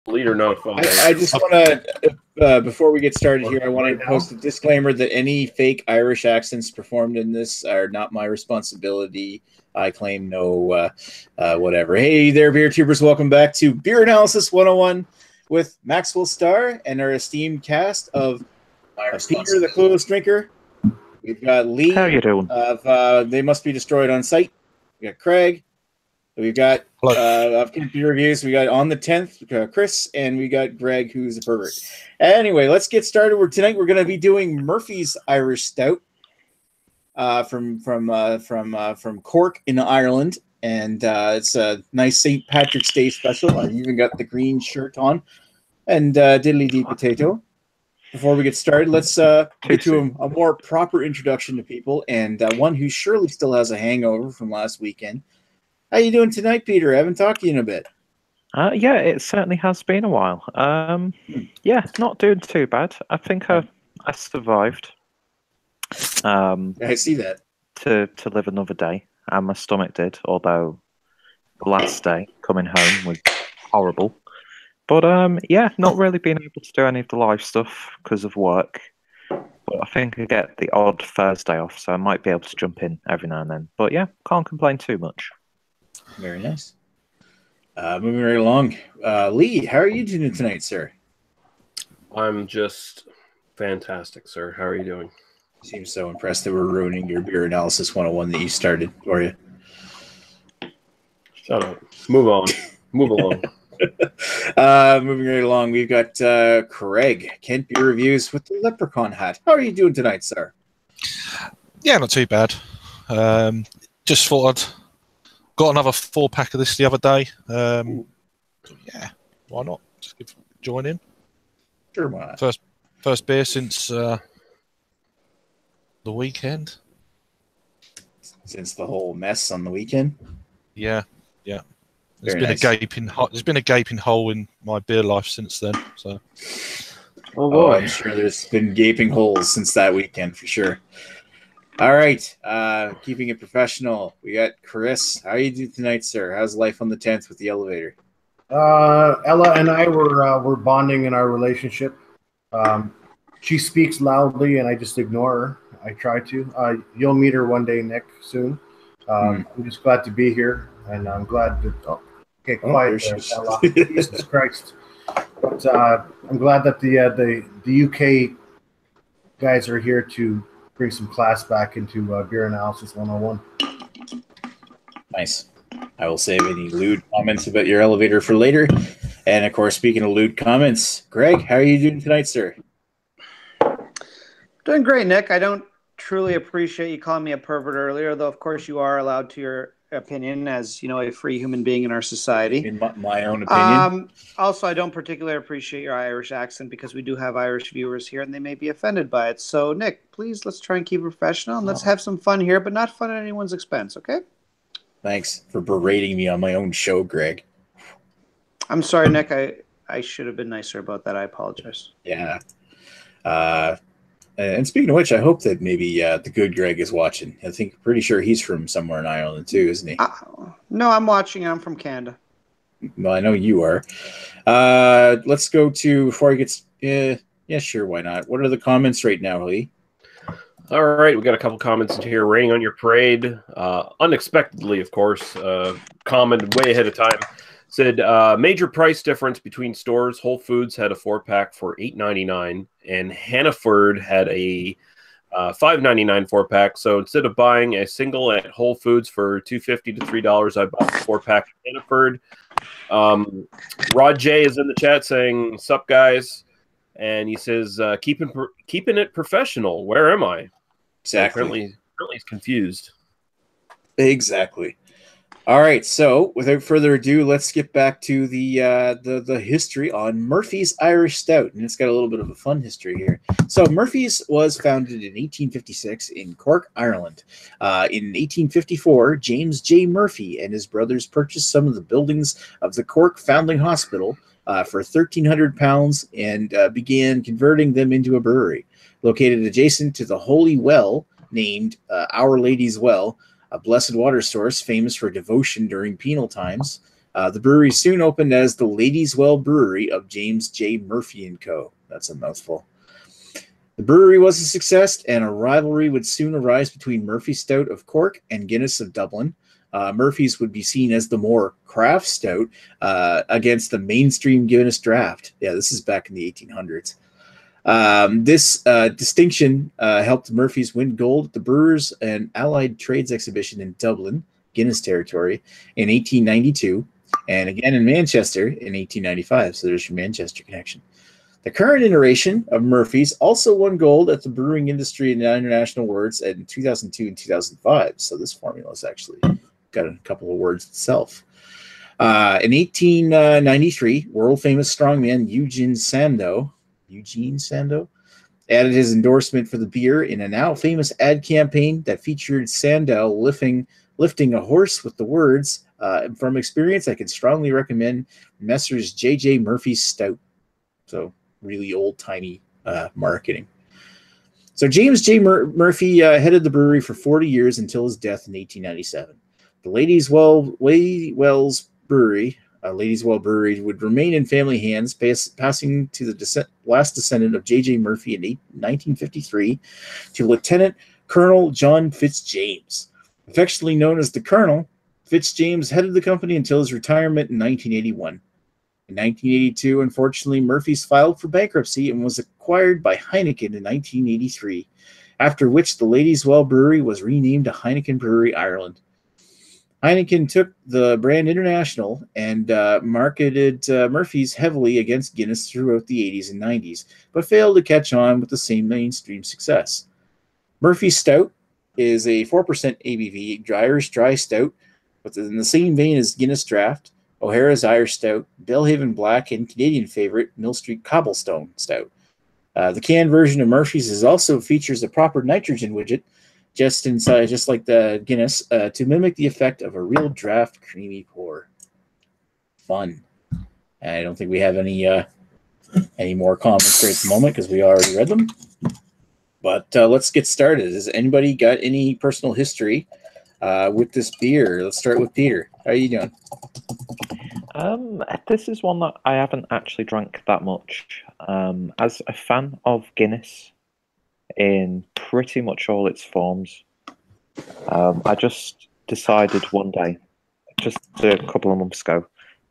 Leader notified. I just want to, before we get started here, I want to post a disclaimer that any fake Irish accents performed in this are not my responsibility. I claim no whatever. Hey there, beer tubers. Welcome back to Beer Analysis 101 with Maxwell Starr and our esteemed cast of Peter the Clueless Drinker. We've got Lee. How you doing? Of They Must Be Destroyed on Sight. We got Craig. We've got beer reviews. We got on the 10th, Chris, and we got Greg, who's a pervert. Anyway, let's get started. Tonight we're going to be doing Murphy's Irish Stout from Cork in Ireland, and it's a nice St. Patrick's Day special. I've even got the green shirt on, and diddly dee potato. Before we get started, let's get to a more proper introduction to people, and one who surely still has a hangover from last weekend. How you doing tonight, Peter? I haven't talked to you in a bit. Yeah, it certainly has been a while. Yeah, not doing too bad. I think I survived. I see that. To live another day, and my stomach did, although the last day coming home was horrible. But yeah, not really being able to do any of the live stuff because of work. But I think I get the odd Thursday off, so I might be able to jump in every now and then. But yeah, can't complain too much. Very nice. Moving right along. Lee, how are you doing tonight, sir? I'm just fantastic, sir. How are you doing? Seem so impressed that we're ruining your Beer Analysis 101 that you started, are you? Shut up. Move on. Move along. Moving right along, we've got Craig, Kent Beer Reviews with the leprechaun hat. How are you doing tonight, sir? Yeah, not too bad. Just thought I'd got another 4-pack of this the other day. Yeah, why not? Just join in. Sure, why not? First beer since the weekend. Since the whole mess on the weekend? Yeah. There's Very been a gaping hole in my beer life since then. So. Oh boy, I'm sure there's been gaping holes since that weekend for sure. All right, keeping it professional, we got Chris. How are you doing tonight, sir? How's life on the 10th with the elevator? Ella and I were bonding in our relationship. She speaks loudly, and I just ignore her. I try to. You'll meet her one day, Nick, soon. I'm just glad to be here, and I'm glad to. Okay, quiet there, Ella. Jesus Christ! But I'm glad that the UK guys are here to bring some class back into Beer Analysis 101. Nice. I will save any lewd comments about your elevator for later. And, of course, speaking of lewd comments, Greg, how are you doing tonight, sir? Doing great, Nick. I don't truly appreciate you calling me a pervert earlier, though, of course, you are allowed to your opinion as, a free human being in our society. In my own opinion. Also, I don't particularly appreciate your Irish accent because we do have Irish viewers here and they may be offended by it. So, Nick, please, let's try and keep it professional and let's have some fun here, but not fun at anyone's expense, okay? Thanks for berating me on my own show, Greg. I'm sorry, Nick. I should have been nicer about that. I apologize. Yeah. And speaking of which, I hope that maybe the good Greg is watching. Pretty sure he's from somewhere in Ireland too, isn't he? No, I'm watching. I'm from Canada. Well, I know you are. Let's go to, before he gets, yeah, sure, why not? What are the comments right now, Lee? All right, we got a couple comments in here. Raining on your parade, unexpectedly, of course. Commented way ahead of time. Said major price difference between stores. Whole Foods had a 4-pack for $8.99, and Hannaford had a $5.99 4-pack. So instead of buying a single at Whole Foods for $2.50 to $3, I bought a 4-pack at Hannaford. Rod J is in the chat saying, "Sup guys," and he says, "Keeping it professional. Where am I?" Exactly. Apparently he's confused. Exactly. All right, so without further ado, let's get back to the history on Murphy's Irish Stout, and it's got a little bit of a fun history here. So Murphy's was founded in 1856 in Cork, Ireland. In 1854, James J. Murphy and his brothers purchased some of the buildings of the Cork Foundling Hospital for £1,300 and began converting them into a brewery. Located adjacent to the Holy Well, named Our Lady's Well, a blessed water source famous for devotion during penal times. The brewery soon opened as the Ladies Well Brewery of James J. Murphy & Co. That's a mouthful. The brewery was a success, and a rivalry would soon arise between Murphy Stout of Cork and Guinness of Dublin. Murphy's would be seen as the more craft stout against the mainstream Guinness draft. Yeah, this is back in the 1800s. This distinction helped Murphy's win gold at the Brewers and Allied Trades Exhibition in Dublin, Guinness territory, in 1892, and again in Manchester in 1895. So there's your Manchester connection. The current iteration of Murphy's also won gold at the Brewing Industry and International Awards in 2002 and 2005. So this formula has actually got a couple of awards itself. In 1893, world-famous strongman Eugene Sandow added his endorsement for the beer in a now famous ad campaign that featured Sandow lifting a horse with the words, "From experience, I can strongly recommend Messrs. J.J. Murphy's Stout." So really old-timey marketing. So James J. Murphy headed the brewery for 40 years until his death in 1897. The Ladies Well Brewery would remain in family hands, passing to the last descendant of J.J. Murphy in 1953 to Lieutenant Colonel John Fitzjames. Affectionately known as the Colonel, Fitzjames headed the company until his retirement in 1981. In 1982, unfortunately, Murphy's filed for bankruptcy and was acquired by Heineken in 1983, after which the Ladies Well Brewery was renamed to Heineken Brewery Ireland. Heineken took the brand international and marketed Murphy's heavily against Guinness throughout the 80s and 90s, but failed to catch on with the same mainstream success. Murphy's Stout is a 4% ABV Irish dry stout, but in the same vein as Guinness Draft, O'Hara's Irish Stout, Belhaven Black, and Canadian favorite Mill Street Cobblestone Stout. The canned version of Murphy's also features a proper nitrogen widget just inside, just like the Guinness, to mimic the effect of a real draft creamy pour. Fun. I don't think we have any more comments right at the moment because we already read them. But let's get started. Has anybody got any personal history with this beer? Let's start with Peter. How are you doing? This is one that I haven't actually drank that much. As a fan of Guinness in pretty much all its forms, I just decided one day, just a couple of months ago,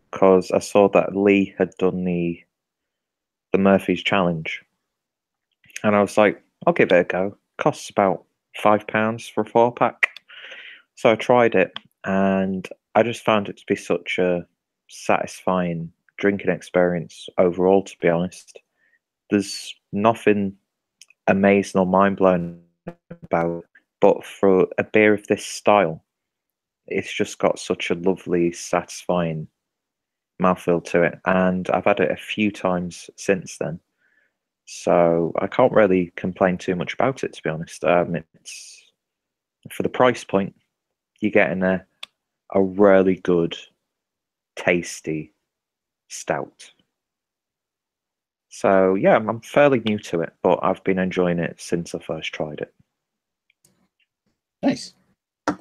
because I saw that Lee had done the Murphy's Challenge, and I was like, I'll give it a go. Costs about £5 for a 4-pack. So I tried it, and I just found it to be such a satisfying drinking experience overall, to be honest. There's nothing amazing or mind-blowing about it, but for a beer of this style, it's just got such a lovely, satisfying mouthfeel to it, and I've had it a few times since then. So I can't really complain too much about it, to be honest. It's for the price point, you're getting a really good, tasty stout. So yeah, I'm fairly new to it, but I've been enjoying it since I first tried it. Nice. All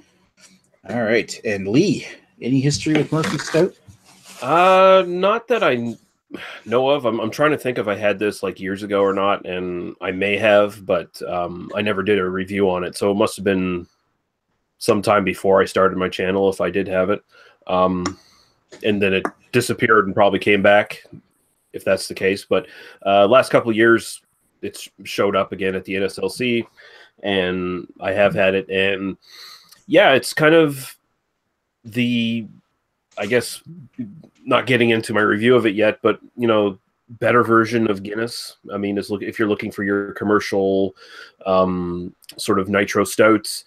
right, and Lee, any history with Murphy Stout? Not that I know of. I'm trying to think if I had this like years ago or not, and I may have, but I never did a review on it, so it must have been sometime before I started my channel if I did have it. And then it disappeared and probably came back if that's the case. But last couple of years, it's showed up again at the NSLC, and I have had it. And yeah, it's kind of the, I guess, not getting into my review of it yet, but, you know, better version of Guinness. I mean, if you're looking for your commercial sort of nitro stouts.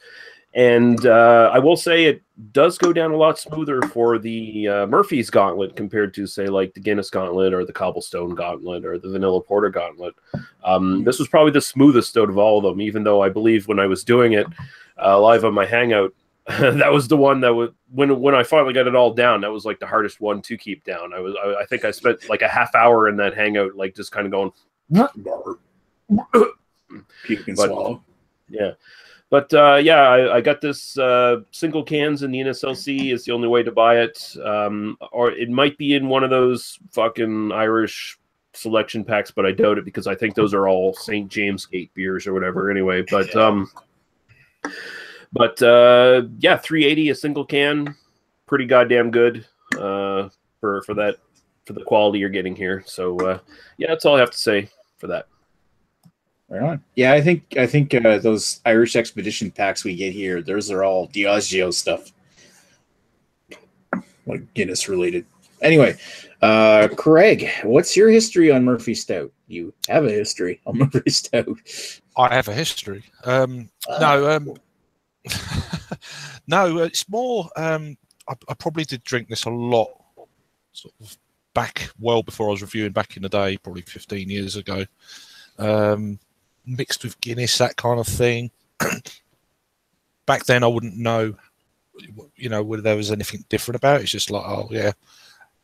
And I will say it does go down a lot smoother for the Murphy's Gauntlet compared to, say, like the Guinness Gauntlet or the Cobblestone Gauntlet or the Vanilla Porter Gauntlet. This was probably the smoothest out of all of them, even though I believe when I was doing it live on my Hangout, that was the one that was, when I finally got it all down, that was like the hardest one to keep down. I think I spent like a half hour in that Hangout, like just kind of going, Puke and swallow. Yeah. But yeah, I got this single cans in the NSLC. Is the only way to buy it, or it might be in one of those fucking Irish selection packs, but I doubt it because I think those are all St. James Gate beers or whatever. Anyway, but yeah, 380 a single can, pretty goddamn good for the quality you're getting here. So yeah, that's all I have to say for that. Right on. Yeah, I think those Irish Expedition packs we get here, those are all Diageo stuff, like Guinness related. Anyway, Craig, what's your history on Murphy Stout? You have a history on Murphy Stout. I have a history. No, no, it's more. I probably did drink this a lot, sort of back well before I was reviewing back in the day, probably 15 years ago. Mixed with Guinness, that kind of thing. Back then, I wouldn't know, whether there was anything different about it. It's just like, oh yeah,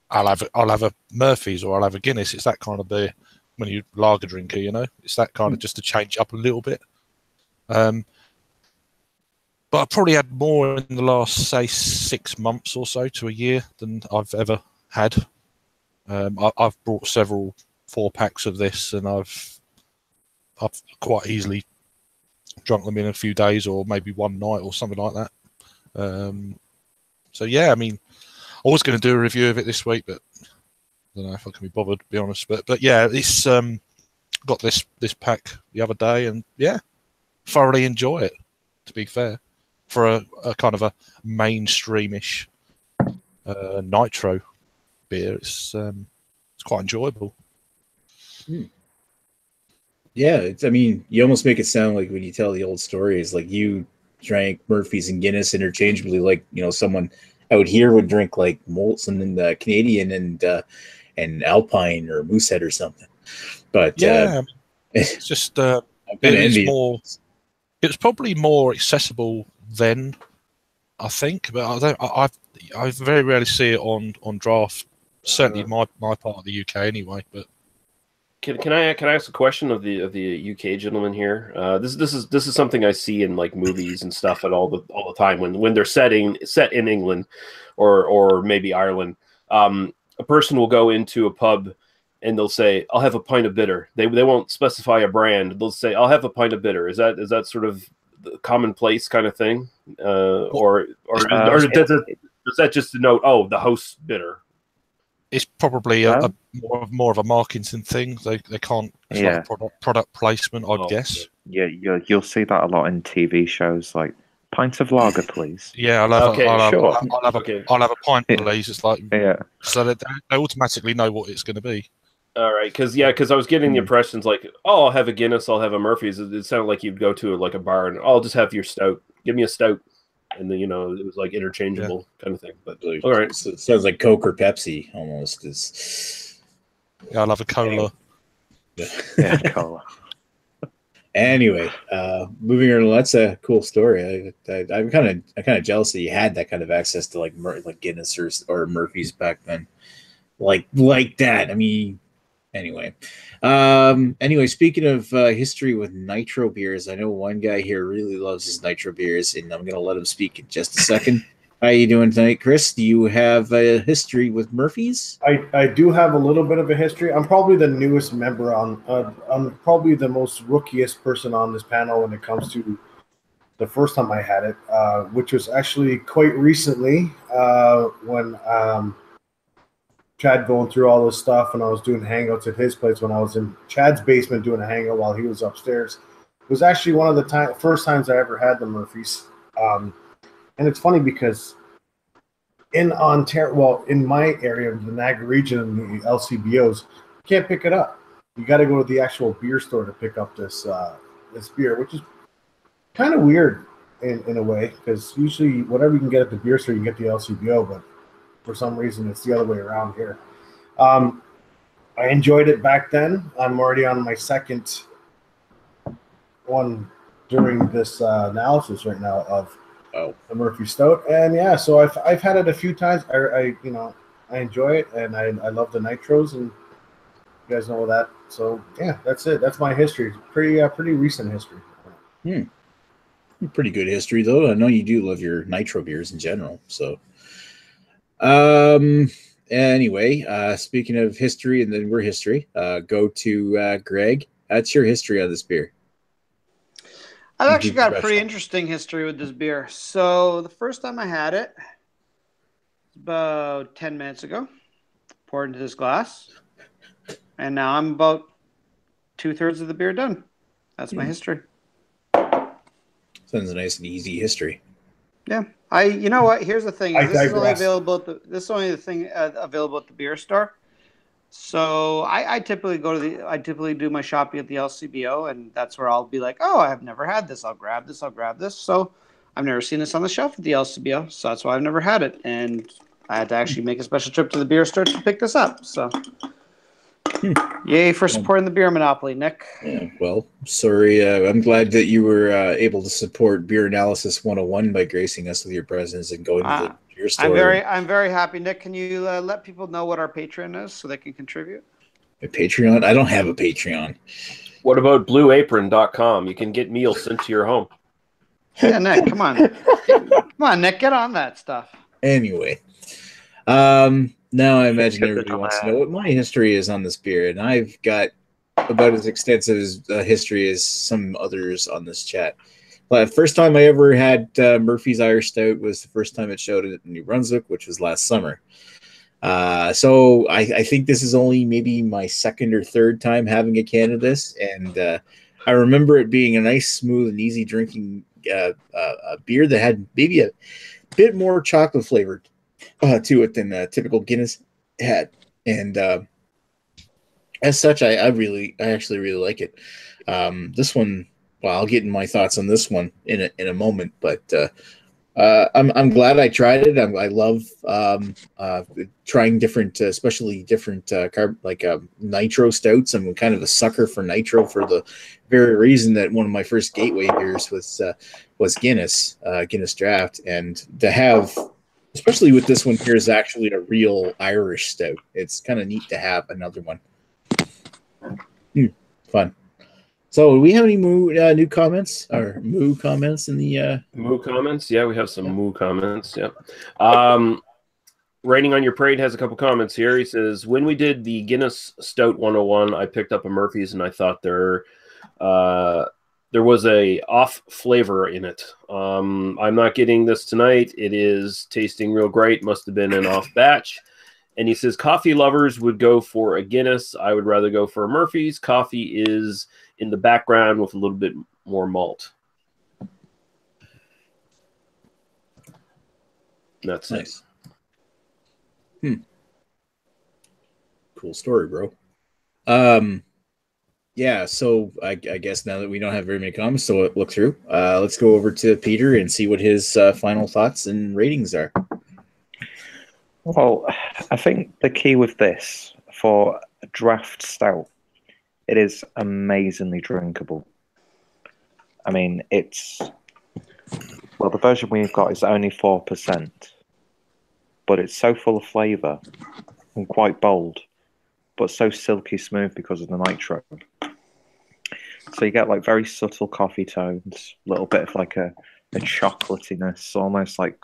I'll have a Murphy's or I'll have a Guinness. It's that kind of beer when you lager drinker, It's that kind of just to change up a little bit. But I probably had more in the last, say, 6 months or so to a year than I've ever had. I've brought several 4-packs of this, and I've quite easily drunk them in a few days or maybe one night or something like that. So yeah, I mean, I was going to do a review of it this week, but I don't know if I can be bothered, to be honest. But yeah, it's got this pack the other day, and yeah, thoroughly enjoy it, to be fair, for a kind of a mainstreamish nitro beer. It's quite enjoyable. Yeah, I mean, you almost make it sound like when you tell the old stories, like you drank Murphy's and Guinness interchangeably, like someone out here would drink like Molson and Canadian and Alpine or Moosehead or something. But yeah, it's just it's more. It was probably more accessible then, I think, but I very rarely see it on draft. Certainly, my part of the UK anyway, but. Can I ask a question of the UK gentleman here? This is something I see in like movies and stuff all the time when they're set in England or maybe Ireland. A person will go into a pub and they'll say, "I'll have a pint of bitter." They won't specify a brand. They'll say, "I'll have a pint of bitter." Is that sort of the commonplace kind of thing, or does that just denote, oh, the host's bitter? It's probably more of a marketing thing. They can't. It's like a product placement, I'd guess. Yeah, you'll see that a lot in TV shows, like pints of lager, please. Yeah, I'll have a pint, please. It's like so they automatically know what it's going to be. All right, because I was getting the impressions like, oh, I'll have a Guinness, I'll have a Murphy's. It sounded like you'd go to like a bar and, oh, I'll just have your stout. Give me a stout. And then, it was like interchangeable kind of thing. But all right, so it sounds like Coke or Pepsi almost. Yeah, I'll have a cola. Yeah, cola. Anyway, moving on. That's a cool story. I'm kind of jealous that you had that kind of access to like Guinness or Murphy's back then, like that. I mean, anyway. Speaking of history with nitro beers, I know one guy here really loves his nitro beers, and I'm going to let him speak in just a second. How you doing tonight, Chris? Do you have a history with Murphy's? I do have a little bit of a history. I'm probably the newest member I'm probably the most rookiest person on this panel when it comes to the first time I had it, which was actually quite recently when Chad going through all this stuff, and I was doing hangouts at his place when I was in Chad's basement doing a hangout while he was upstairs. It was actually one of the first times I ever had the Murphys. And it's funny because in Ontario, well, in my area, the Niagara region and the LCBOs, you can't pick it up. You got to go to the actual beer store to pick up this beer, which is kind of weird in a way, because usually whatever you can get at the beer store, you get the LCBO, but for some reason, it's the other way around here. I enjoyed it back then. I'm already on my second one during this analysis right now of the Murphy Stout, and yeah, so I've had it a few times. I enjoy it, and I love the nitros, and you guys know that. So yeah, that's it. That's my history. Pretty recent history. Pretty good history, though. I know you do love your nitro beers in general. So, anyway, speaking of history, and then we're history. Go to Greg. That's your history on this beer. I've actually got a pretty interesting history with this beer. So the first time I had it, about 10 minutes ago, poured into this glass, and now I'm about 2/3 of the beer done. That's my history. Sounds a nice and easy history. Yeah, you know what? Here's the thing: this is only available at available at the beer store. So I typically do my shopping at the LCBO, and that's where I'll be like, oh, I've never had this. I'll grab this. So I've never seen this on the shelf at the LCBO, so that's why I've never had it. And I had to actually make a special trip to the beer store to pick this up. So yay for supporting the beer monopoly, Nick. Yeah, well, sorry. I'm glad that you were able to support Beer Analysis 101 by gracing us with your presence and going to the beer store. I'm very happy. Nick, can you let people know what our Patreon is so they can contribute? A Patreon? I don't have a Patreon. What about blueapron.com? You can get meals sent to your home. Yeah, Nick, come on. Come on, Nick, get on that stuff. Anyway, now I imagine everybody wants to know what my history is on this beer, and I've got about as extensive a history as some others on this chat. But first time I ever had Murphy's Irish Stout was the first time it showed it in New Brunswick, which was last summer. So I think this is only maybe my second or third time having a can of this, and I remember it being a nice, smooth, and easy drinking a beer that had maybe a bit more chocolate flavored to it than typical Guinness had, and as such, I actually really like it. This one, well, I'll get in my thoughts on this one in a moment, but I'm glad I tried it. I love trying different, especially different nitro stouts. I'm kind of a sucker for nitro for the very reason that one of my first gateway beers was Guinness Draft, and to have, especially with this one here, is actually a real Irish stout. It's kind of neat to have another one. Fun. So, do we have any new comments or moo comments in the moo comments? Yeah, we have some moo comments. Yeah. Raining on Your Parade has a couple comments here. He says, when we did the Guinness Stout 101, I picked up a Murphy's and I thought there was a off flavor in it. I'm not getting this tonight. It is tasting real great. Must have been an off batch. And he says, coffee lovers would go for a Guinness. I would rather go for a Murphy's. Coffee is in the background with a little bit more malt. That's nice. Cool story, bro. Yeah, so I guess now that we don't have very many comments to look through, let's go over to Peter and see what his final thoughts and ratings are. Well, I think the key with this for a draft stout, it is amazingly drinkable. I mean, the version we've got is only 4%, but it's so full of flavour and quite bold, but so silky smooth because of the nitro. So you get like very subtle coffee tones, a little bit of like a chocolatiness, almost like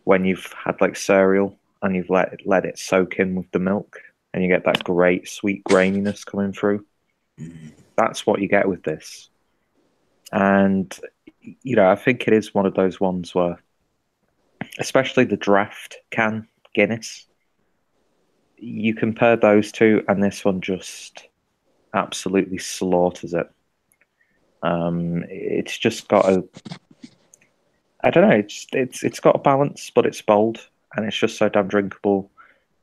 when you've had like cereal and you've let it soak in with the milk, and you get that great sweet graininess coming through. That's what you get with this. And, I think it is one of those ones where, especially the draft can Guinness, you compare those two and this one just absolutely slaughters it. It's just got I don't know, it's got a balance, but it's bold, and it's just so damn drinkable,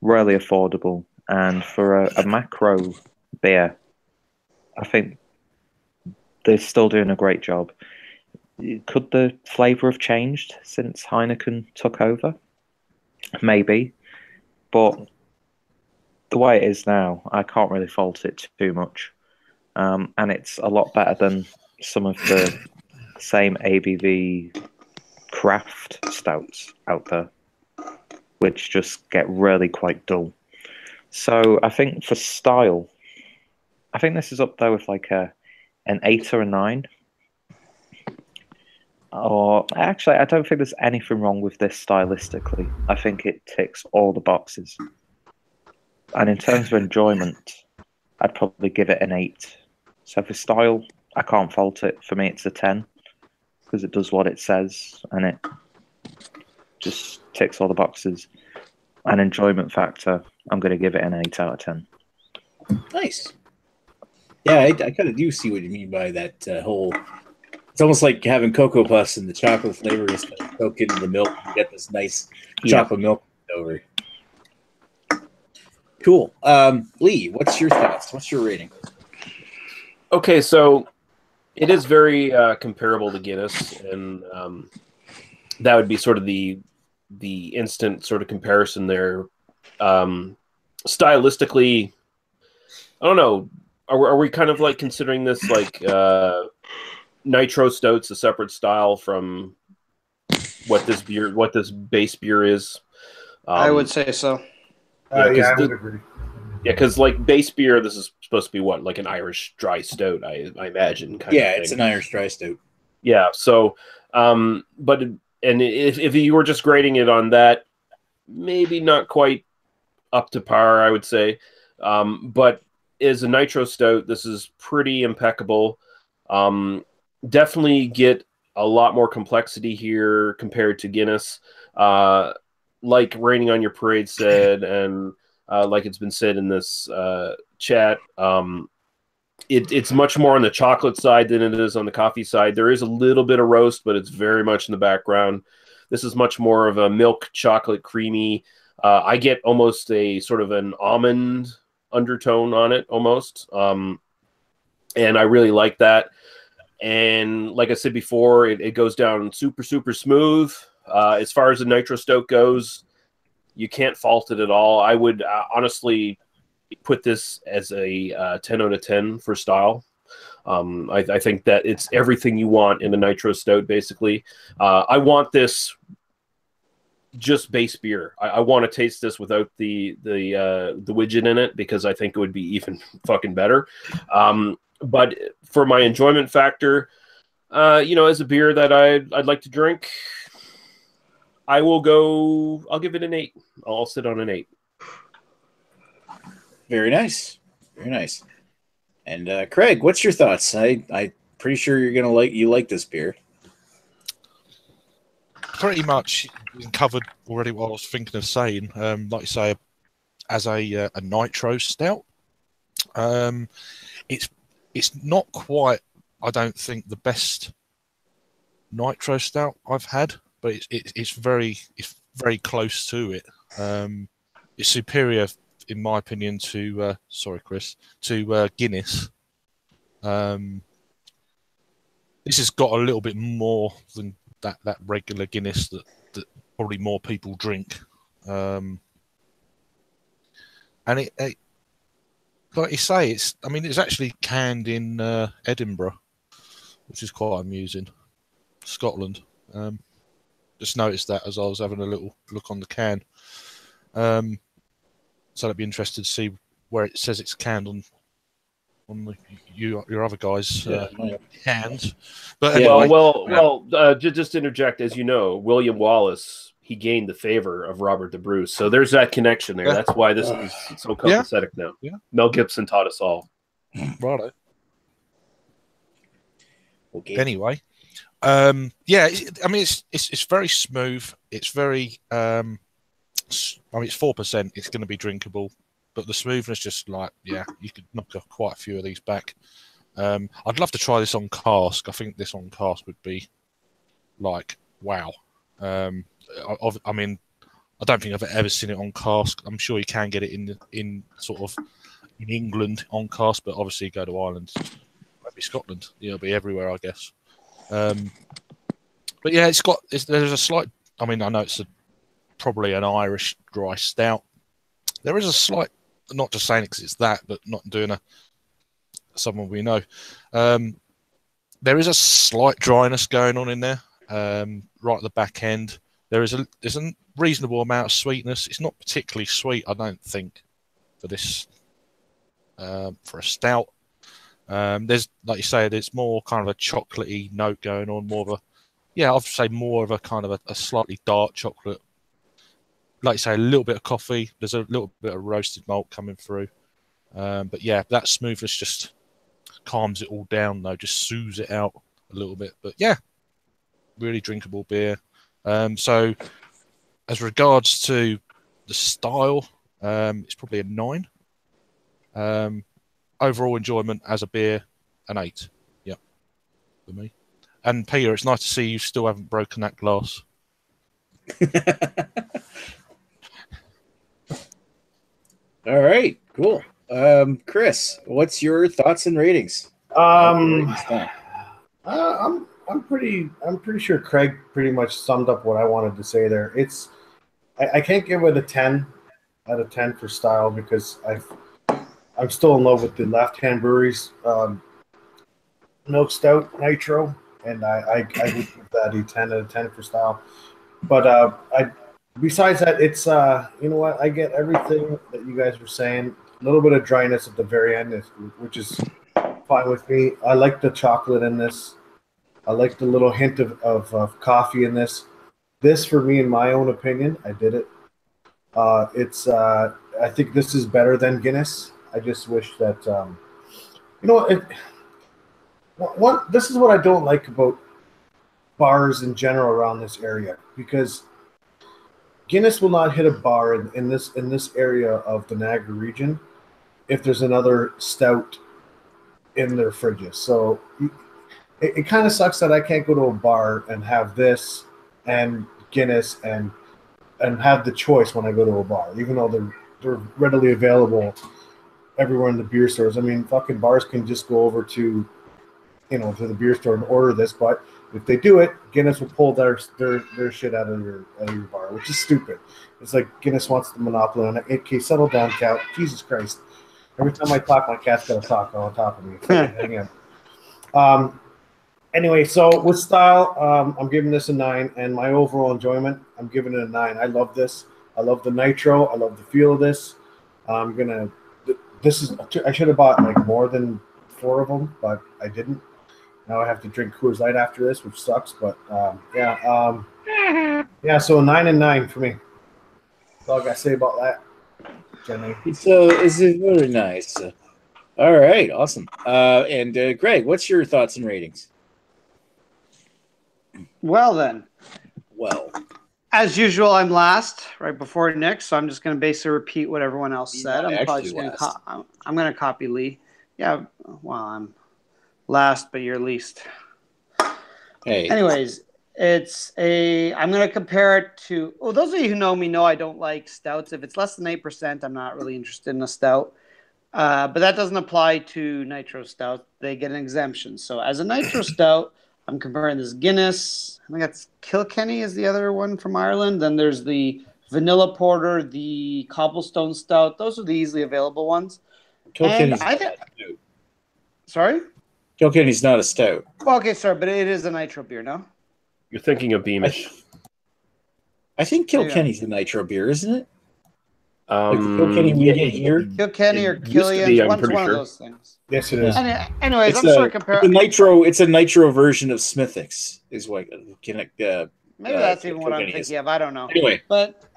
really affordable. And for a macro beer, I think they're still doing a great job. Could the flavour have changed since Heineken took over? Maybe. But the way it is now, I can't really fault it too much. And it's a lot better than some of the same ABV craft stouts out there, which just get really quite dull. So I think for style, I think this is up there with like an 8 or a 9. Or actually, I don't think there's anything wrong with this stylistically. I think it ticks all the boxes. And in terms of enjoyment, I'd probably give it an 8. So for style, I can't fault it. For me, it's a 10 because it does what it says and it just ticks all the boxes. An enjoyment factor, I'm going to give it an 8 out of 10. Nice. Yeah, I kind of do see what you mean by that whole. It's almost like having Cocoa Puffs and the chocolate flavor is kind of soaked into the milk. You get this nice chocolate milk over. Cool. Lee, what's your thoughts? What's your rating? Okay, so it is very comparable to Guinness, and that would be sort of the instant sort of comparison there. Stylistically, I don't know. Are we kind of like considering this like nitro stouts a separate style from what this base beer is? I would say so. I would agree. Yeah, because like base beer, this is supposed to be what, like an Irish dry stout, I imagine. It's an Irish dry stout. Yeah. So, but if you were just grading it on that, maybe not quite up to par, I would say. But as a nitro stout, this is pretty impeccable. Definitely get a lot more complexity here compared to Guinness. Like Raining on Your Parade said, and like it's been said in this chat, it's much more on the chocolate side than it is on the coffee side. There is a little bit of roast, but it's very much in the background. This is much more of a milk chocolate creamy. I get almost a sort of an almond undertone on it almost. And I really like that. And like I said before, it goes down super, super smooth. As far as the nitro stout goes, you can't fault it at all. I would honestly put this as a 10 out of 10 for style. I think that it's everything you want in a nitro stout, basically. I want this just base beer. I want to taste this without the widget in it because I think it would be even fucking better. But for my enjoyment factor, as a beer that I'd like to drink, I'll give it an 8. I'll sit on an 8. Very nice. Very nice. And Craig, what's your thoughts? I'm pretty sure you like this beer. Pretty much covered already what I was thinking of saying. Like you say, as a nitro stout, it's not quite, I don't think, the best nitro stout I've had, but it's very close to it. It's superior, in my opinion, to Guinness. This has got a little bit more than that regular Guinness that probably more people drink. And it like you say, it's actually canned in Edinburgh, which is quite amusing. Scotland. Just noticed that as I was having a little look on the can. So I'd be interested to see where it says it's canned on your other guys' cans. But anyway, just to interject, as you know, William Wallace, he gained the favor of Robert the Bruce, so there's that connection there. That's why this is so copacetic now. Yeah. Mel Gibson taught us all. Righto. Okay. Anyway, it's very smooth. It's very, it's 4%. It's going to be drinkable, but the smoothness just you could knock quite a few of these back. I'd love to try this on cask. I think this on cask would be like wow. I don't think I've ever seen it on cask. I'm sure you can get it in England on cask, but obviously go to Ireland, maybe Scotland. It'll be everywhere, I guess. But yeah, there's a slight. I know it's probably an Irish dry stout. There is a slight, not just saying it because it's that, but not doing someone we know. There is a slight dryness going on in there, right at the back end. There's a reasonable amount of sweetness. It's not particularly sweet, I don't think, for this for a stout. There's, like you say, there's more kind of a chocolatey note going on, more of yeah, I'd say more of a kind of a slightly dark chocolate. Like you say, a little bit of coffee. There's a little bit of roasted malt coming through. But yeah, that smoothness just calms it all down, though, just soothes it out a little bit. But yeah, really drinkable beer. So as regards to the style, it's probably a 9. Overall enjoyment as a beer, an 8. Yep, for me. And Peter, it's nice to see you still haven't broken that glass. All right, cool. Chris, what's your thoughts and ratings? I'm pretty sure Craig pretty much summed up what I wanted to say there. I can't give it a 10 out of 10 for style because I'm still in love with the Left Hand Brewery's Milk Stout Nitro, and I would give that a 10 out of 10 for style. But besides that, it's you know what, I get everything that you guys were saying. A little bit of dryness at the very end, which is fine with me. I like the chocolate in this. I like the little hint of coffee in this. This, for me, in my own opinion, I did it. I think this is better than Guinness. I just wish that, you know, this is what I don't like about bars in general around this area, because Guinness will not hit a bar in this area of the Niagara region if there's another stout in their fridges. So it kind of sucks that I can't go to a bar and have this and Guinness and have the choice when I go to a bar, even though they're readily available everywhere in the beer stores. I mean, fucking bars can just go over to the beer store and order this, but if they do it, Guinness will pull their shit out of your bar, which is stupid. It's like Guinness wants the monopoly on it. Okay, settle down, cat. Jesus Christ. Every time I talk, my cat's got to talk on top of me. Hang on. Anyway, so with style, I'm giving this a 9, and my overall enjoyment, I'm giving it a 9. I love this. I love the nitro. I love the feel of this. I should have bought like more than 4 of them, but I didn't. Now I have to drink Coors Light after this, which sucks. But yeah. So a 9 and 9 for me. That's all I got to say about that, Jenny. So is it very nice? All right, awesome. And Greg, what's your thoughts and ratings? Well then. Well, as usual, I'm last, right before Nick, so I'm just going to basically repeat what everyone else said. I'm probably just going to copy Lee. Yeah, well, I'm last, but you're least. Hey. Anyways, I'm going to compare it to, those of you who know me know I don't like stouts. If it's less than 8%, I'm not really interested in a stout. But that doesn't apply to nitro stout. They get an exemption. So as a nitro stout, I'm comparing this Guinness. I think that's Kilkenny is the other one from Ireland. Then there's the Vanilla Porter, the Cobblestone Stout. Those are the easily available ones. Kilkenny's Sorry? Kilkenny's not a stout. Well, okay, sorry, but it is a nitro beer, no? You're thinking of Beamish. I think Kilkenny's a nitro beer, isn't it? Like Kilkenny we get here. Kilkenny or Killian, one of those things. Yes, it is. Anyways, I'm sort of comparing. It's a nitro version of Smithwick's, is what maybe that's even what I'm thinking of. I don't know.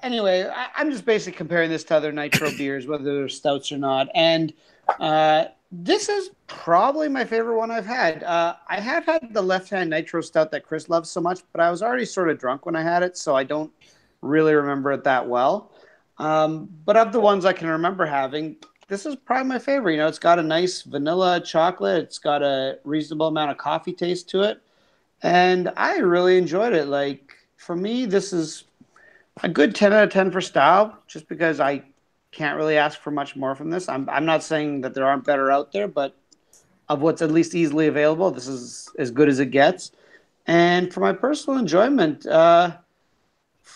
Anyway, I'm just basically comparing this to other nitro beers, whether they're stouts or not. And this is probably my favorite one I've had. I have had the Left Hand Nitro Stout that Chris loves so much, but I was already sort of drunk when I had it, so I don't really remember it that well. But of the ones I can remember having, this is probably my favorite. You know, it's got a nice vanilla chocolate. It's got a reasonable amount of coffee taste to it. And I really enjoyed it. Like, for me, this is a good 10 out of 10 for style, just because I can't really ask for much more from this. I'm not saying that there aren't better out there, but of what's at least easily available, this is as good as it gets. And for my personal enjoyment, I'm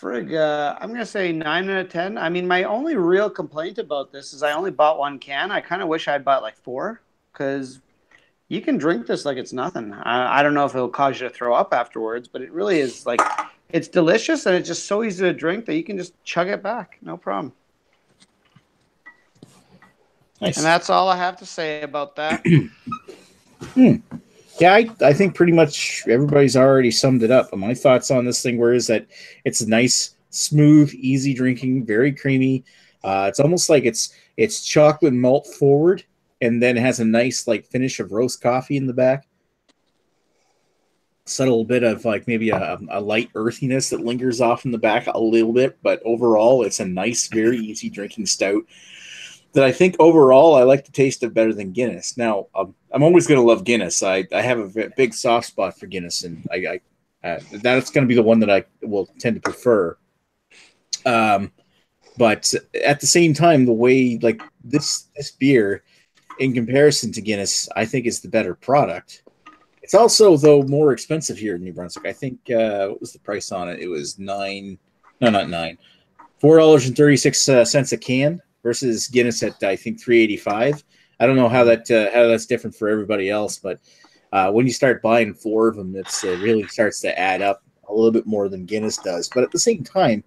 going to say 9 out of 10. I mean, my only real complaint about this is I only bought 1 can. I kind of wish I'd bought like 4, because you can drink this like it's nothing. I don't know if it'll cause you to throw up afterwards, but it really is like, it's delicious and it's just so easy to drink that you can just chug it back. No problem. Nice. And that's all I have to say about that. And Yeah, I think pretty much everybody's already summed it up. My thoughts on this thing is that it's nice, smooth, easy drinking, very creamy. It's almost like it's chocolate malt forward, and then it has a nice like finish of roast coffee in the back. Subtle bit of like maybe a light earthiness that lingers off in the back a little bit, but overall it's a nice, very easy drinking stout that I think overall I like the taste of better than Guinness. Now, I'm always going to love Guinness. I have a big soft spot for Guinness, and that's going to be the one that I will tend to prefer. But at the same time, the way like this beer, in comparison to Guinness, I think is the better product. It's also, though, more expensive here in New Brunswick. I think, what was the price on it? It was $4.36 a can versus Guinness at, I think, $3.85. I don't know how that's different for everybody else, but when you start buying 4 of them, it really starts to add up a little bit more than Guinness does. But at the same time,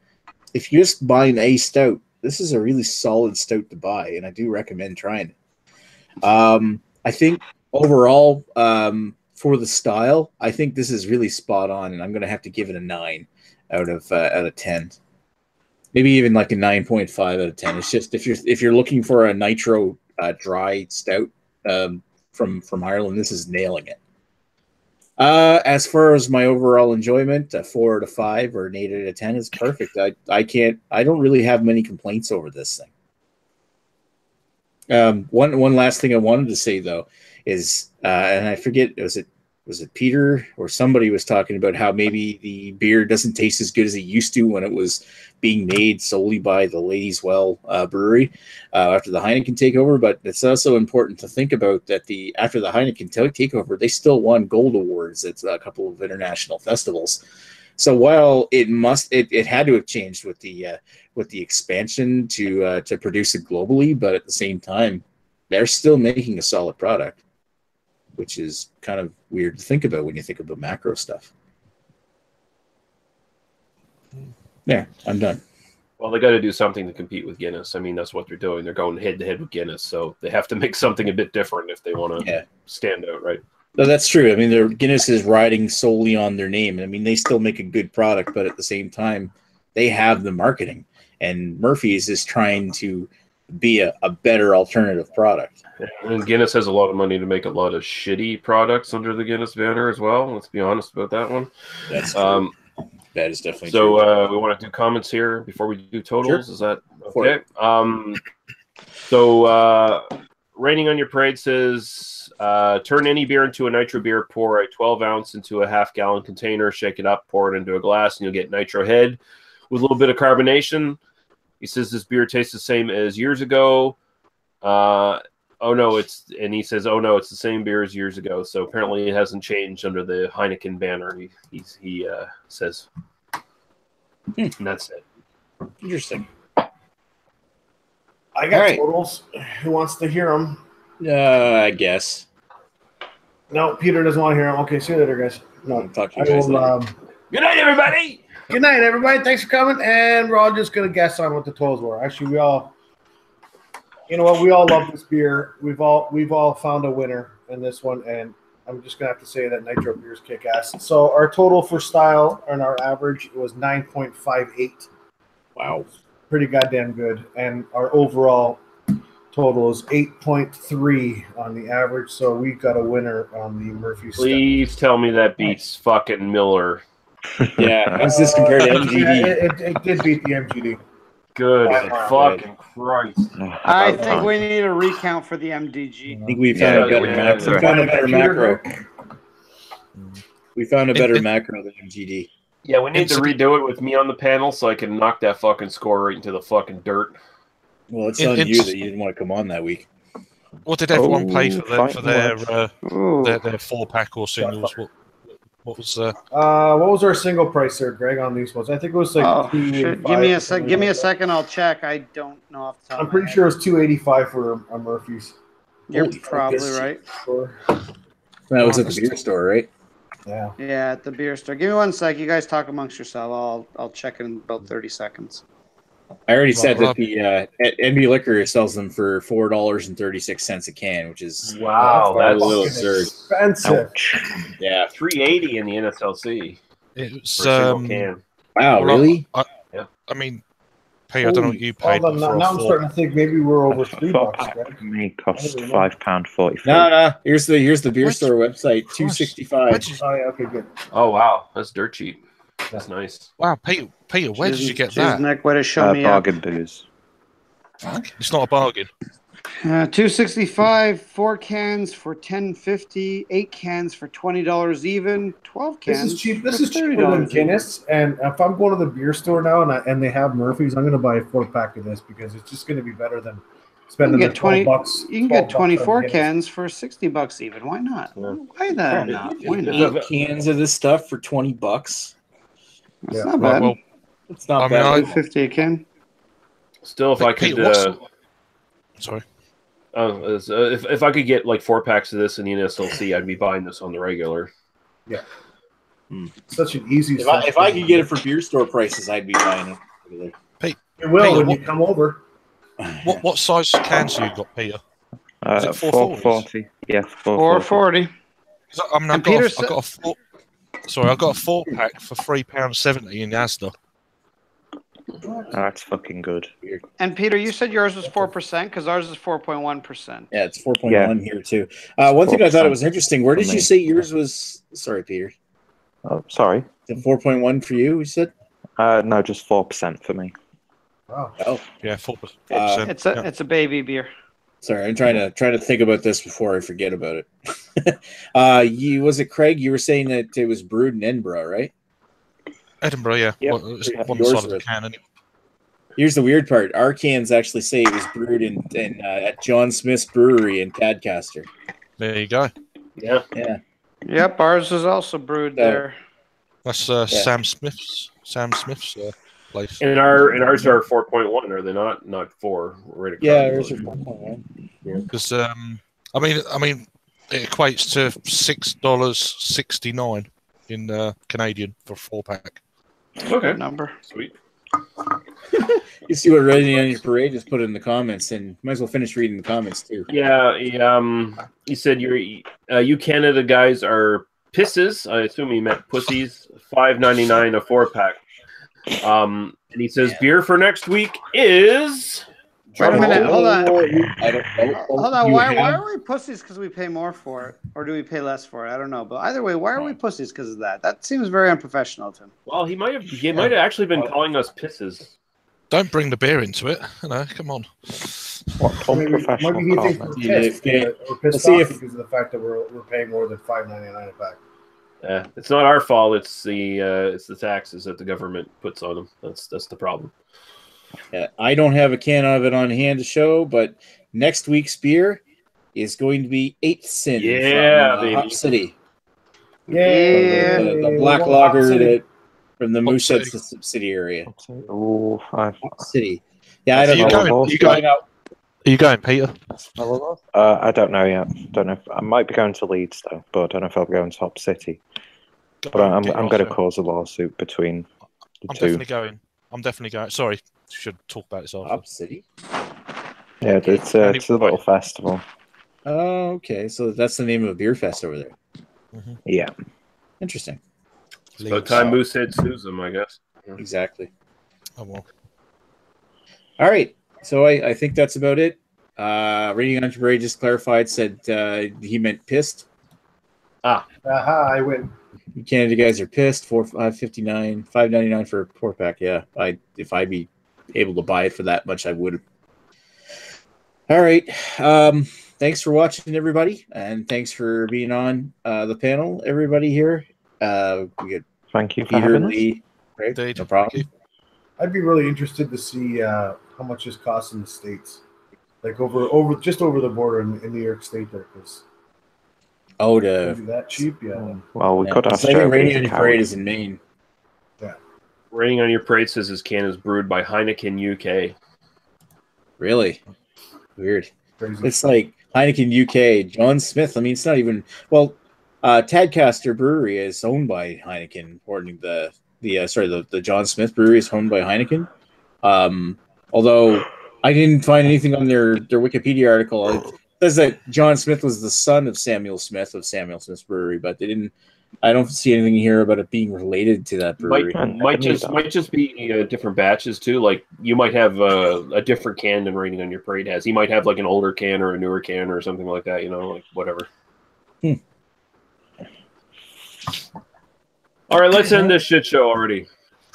if you're just buying a stout, this is a really solid stout to buy, and I do recommend trying it. I think overall, for the style, I think this is really spot on, and I'm going to have to give it a 9 out of 10. Maybe even like a 9.5 out of 10. It's just if you're looking for a nitro dry stout from Ireland, this is nailing it. As far as my overall enjoyment, a 4 out of 5 or an 8 out of 10 is perfect. I don't really have many complaints over this thing. One last thing I wanted to say though is, and I forget, was it Peter or somebody was talking about how maybe the beer doesn't taste as good as it used to when it was being made solely by the Ladies Well brewery after the Heineken takeover. But it's also important to think about that after the Heineken takeover, they still won gold awards at a couple of international festivals. So while it had to have changed with the expansion to produce it globally, but at the same time, they're still making a solid product, which is kind of weird to think about when you think about macro stuff. Yeah, I'm done. Well, they got to do something to compete with Guinness. I mean, that's what they're doing. They're going head to head with Guinness, so they have to make something a bit different if they want to stand out, right? No, that's true. I mean, Guinness is riding solely on their name. I mean, they still make a good product, but at the same time, they have the marketing. And Murphy's is trying to be a better alternative product. And Guinness has a lot of money to make a lot of shitty products under the Guinness banner as well. Let's be honest about that one. That's true. That is definitely true. So we want to do comments here before we do totals. Sure. Is that okay? Raining on Your Parade says, turn any beer into a nitro beer, pour a 12-ounce into a half-gallon container, shake it up, pour it into a glass, and you'll get nitro head with a little bit of carbonation. He says this beer tastes the same as years ago. He says, oh no, it's the same beer as years ago. So apparently it hasn't changed under the Heineken banner. He says, and that's it. Interesting. I got totals. Who wants to hear them? I guess. No, Peter doesn't want to hear them. Okay, see you later, guys. No, I'll talk to you guys later. Good night, everybody. Good night, everybody. Thanks for coming. And we're all just going to guess on what the totals were. Actually, we all love this beer. We've all found a winner in this one, and I'm just going to have to say that nitro beers kick ass. So our total for style and our average was 9.58. Wow. Pretty goddamn good. And our overall total is 8.3 on the average. So we got a winner on the Murphy Stout. Please tell me that beats fucking Miller. Yeah. How's this compared to MGD? It did beat the MGD. Good fucking Christ. I think we need a recount for the MDG. I think we found a better macro. We found a better macro than MGD. Yeah, we need to redo it with me on the panel so I can knock that fucking score right into the fucking dirt. Well, it's on you that you didn't want to come on that week. What did everyone pay for their 4-pack or singles? What was our single price there, Greg, on these ones? I think it was like give me a sec. Give me a second. I'll check. I don't know off the top. I'm pretty sure it's $2.85 for a Murphy's. You're probably right. That was at the beer store, right? Yeah. Yeah, at the beer store. Give me 1 sec. You guys talk amongst yourself. I'll check in about 30 seconds. I already said that the NB Liquor sells them for $4.36 a can, which is wow, a that's little absurd. Expensive. Yeah, $3.80 in the NSLC It's for a single can. wow, well, really? I mean, P, I don't know what you paid Well, for now I'm starting to think maybe we're over $3, $4 Greg. for me cost I don't know. £5.43. No. Here's the beer What? store website, Christ. $2.65. Oh, yeah, okay, good. Oh wow, that's dirt cheap. That's nice. Wow, Peter, where did you get Cheers, that? Nick. Way to show me up. Bargain booze. Fuck, it's not a bargain. $2.65, 4 cans for $10.50, 8 cans for $20 even, 12 cans. This is cheap. This for is cheaper than $30 even. Guinness. And if I'm going to the beer store now and they have Murphy's, I'm going to buy a 4-pack of this because it's just going to be better than spending You the can get $12. You can get 12 bucks 24 on Guinness. cans for $60 even. Why not? Yeah. Why that not? Why not? 8 cans of this stuff for $20. That's Yeah. not bad. Well, It's not I bad. mean, $50 a can. Still, if I could, Peter, sorry. if I could get like 4 packs of this in the NSLC, I'd be buying this on the regular. Yeah. Such an easy. If I could get it for beer store prices, I'd be buying it. It will Peter, when you come over. What size cans you got, Peter? Is it 440. Yeah, 440. I mean, And I've got a 4-pack for £3.70 in Asda. That's fucking good. And Peter, you said yours was 4% because ours is 4.1%. Yeah, it's 4.1 here too. One thing I thought it was interesting. Where did you say yours was? Sorry, Peter. Oh, sorry. The 4.1 for you? You said? No, just 4% for me. Wow. Oh, Yeah, 4%. It's a baby beer. sorry. I'm trying to think about this before I forget about it. Was it Craig? You were saying that it was brewed in Edinburgh, right? Edinburgh, yeah. Yep. Well, it's Yeah, one yours side of the was. can. Anyway. Here's the weird part. Our cans actually say it was brewed at John Smith's Brewery in Tadcaster. There you go. Yeah. Yeah. Yep, ours is also brewed there. That's Sam Smith's place. And ours are 4.1, are they not? Not 4. Right across. Yeah, ours are 4.1. Because I mean, it equates to $6.69 in Canadian for a 4-pack. Okay. Number. Sweet. You see what Reading on Your Parade just put in the comments, and might as well finish reading the comments too. Yeah. He said you Canada guys are pisses. I assume he meant pussies. $5.99 a 4-pack. And he says beer for next week is. Wait a minute, hold on. I don't know. Hold on, why are we pussies because we pay more for it? Or do we pay less for it? I don't know. But either way, why are we pussies because of that? That seems very unprofessional to him. Well, he might have actually been calling us pisses. Don't bring the beer into it. Come on. What Maybe he unprofessional thinks comment? we're pissed. We're pissed off because of the fact that we're paying more than $5.99 a pack. It's not our fault. It's the taxes that the government puts on them. That's the problem. I don't have a can of it on hand to show, but next week's beer is going to be 8th Sin from Hop City. Yeah, the black lager from the Moosehead subsidiary. Oh, Hop City. Yeah, I don't know. Are you going, Peter? I don't know yet. Don't know. I might be going to Leeds though, but I don't know if I'll be going to Hop City. But I'm going to cause a lawsuit between the two. I'm definitely going. Sorry, should talk about this after. Hop City? Yeah, it's a little festival. Oh, okay. So that's the name of a beer fest over there. Mm-hmm. Yeah. Interesting. It's about time Moosehead sues them, I guess. Exactly. Oh, well. All right. So I think that's about it. Reading on Parade just clarified, said he meant pissed. Aha, I win. You Canada guys are pissed. $5.59, $5.99 for a 4-pack. Yeah, if I'd be able to buy it for that much, I would. All right. Thanks for watching, everybody, and thanks for being on the panel, everybody here. We get Thank you for Peter, having Lee, right? Indeed. No problem. I'd be really interested to see how much this costs in the States, like just over the border in New York State there, because that cheap, yeah. Well, we could have I think Rainy on Your Parade is in Maine. Yeah. Rating on Your Parade says this can is brewed by Heineken UK. Really? Weird. Crazy. It's like Heineken UK, John Smith. I mean, it's not even Tadcaster Brewery is owned by Heineken. According to the John Smith Brewery is owned by Heineken. Although I didn't find anything on their Wikipedia article. It says that John Smith was the son of Samuel Smith of Samuel Smith's Brewery, but they didn't. I don't see anything here about it being related to that brewery. Might just be different batches too. Like you might have a different can than Raining on Your Parade has. He might have like an older can or a newer can or something like that. You know, like whatever. All right, let's end this shit show already.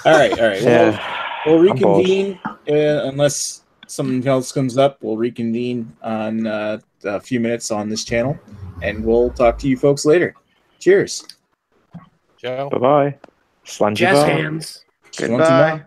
All right. Yeah, We'll reconvene unless something else comes up. We'll reconvene on a few minutes on this channel, and we'll talk to you folks later. Cheers. Ciao. Bye-bye. Jazz hands. Goodbye.